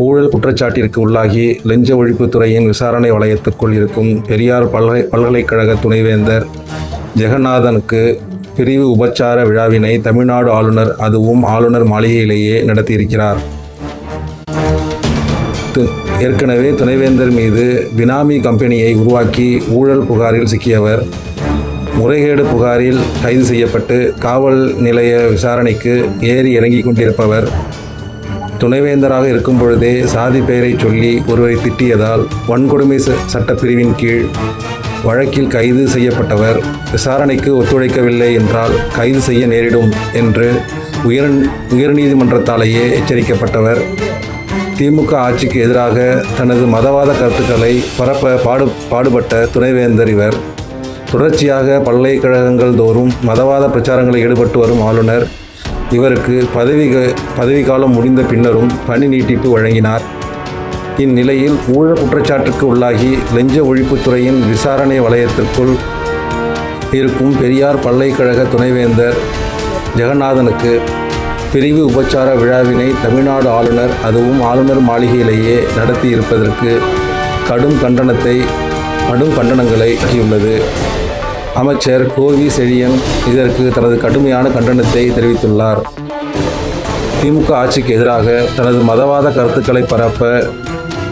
ஊழல் குற்றச்சாட்டிற்கு உள்ளாகி லஞ்ச ஒழிப்புத்துறையின் விசாரணை வளையத்திற்குள் இருக்கும் பெரியார் பல்கலைக்கழக துணைவேந்தர் ஜெகநாதனுக்கு பிரிவு உபச்சார விழாவினை தமிழ்நாடு ஆளுநர், அதுவும் ஆளுநர் மாளிகையிலேயே நடத்தியிருக்கிறார். ஏற்கனவே துணைவேந்தர் மீது பினாமி கம்பெனியை உருவாக்கி ஊழல் புகாரில் சிக்கியவர். முறைகேடு புகாரில் கைது செய்யப்பட்டு காவல் நிலைய விசாரணைக்கு ஏறி இறங்கிக் கொண்டிருப்பவர். துணைவேந்தராக இருக்கும் பொழுதே சாதி பெயரை சொல்லி ஒருவரை திட்டியதால் வன்கொடுமை சட்டப்பிரிவின் கீழ் வழக்கில் கைது செய்யப்பட்டவர். விசாரணைக்கு ஒத்துழைக்கவில்லை என்றால் கைது செய்ய நேரிடும் என்று உயர்நீதிமன்றத்தாலேயே எச்சரிக்கப்பட்டவர். திமுக ஆட்சிக்கு எதிராக தனது மதவாத கருத்துக்களை பரப்ப பாடுபட்ட துணைவேந்தர் இவர். தொடர்ச்சியாக பல்கலைக்கழகங்கள் தோறும் மதவாத பிரச்சாரங்களில் ஈடுபட்டு வரும் ஆளுநர் இவருக்கு பதவிக்காலம் முடிந்த பின்னரும் பணி நீட்டிப்பு வழங்கினார். இந்நிலையில் ஊழல் குற்றச்சாட்டுக்கு உள்ளாகி லஞ்ச ஒழிப்புத்துறையின் விசாரணை வளையத்திற்குள் இருக்கும் பெரியார் பல்கலைக்கழக துணைவேந்தர் ஜெகநாதனுக்கு பிரிவு உபச்சார விழாவினை தமிழ்நாடு ஆளுநர், அதுவும் ஆளுநர் மாளிகையிலேயே நடத்தி இருப்பதற்கு கடும் கண்டனங்களை ஆகியுள்ளது. அமைச்சர் கோவி செழியன் இதற்கு தனது கடுமையான கண்டனத்தை தெரிவித்துள்ளார். திமுக ஆட்சிக்கு எதிராக தனது மதவாத கருத்துக்களை பரப்ப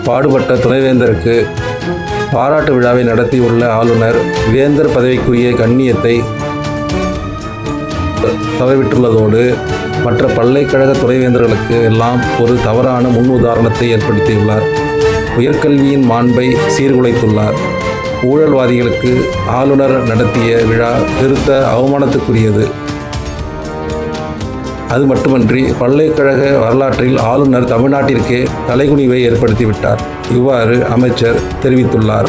பாடுபட்ட துணைவேந்தருக்கு பாராட்டு விழாவை நடத்தியுள்ள ஆளுநர் வேந்தர் பதவிக்குரிய கண்ணியத்தை தவறிவிட்டுள்ளதோடு மற்ற பல்கலைக்கழக துணைவேந்தர்களுக்கு எல்லாம் ஒரு தவறான முன் உதாரணத்தை ஏற்படுத்தியுள்ளார். உயர்கல்வியின் மாண்பை சீர்குலைத்துள்ளார். ஊழல்வாதிகளுக்கு ஆளுநர் நடத்திய விழா பெருத்த அவமானத்துக்குரியது. அது மட்டுமன்றி பல்கலைக்கழக வரலாற்றில் ஆளுநர் தமிழ்நாட்டிற்கே தலைகுனிவை ஏற்படுத்திவிட்டார். இவ்வாறு அமைச்சர் தெரிவித்துள்ளார்.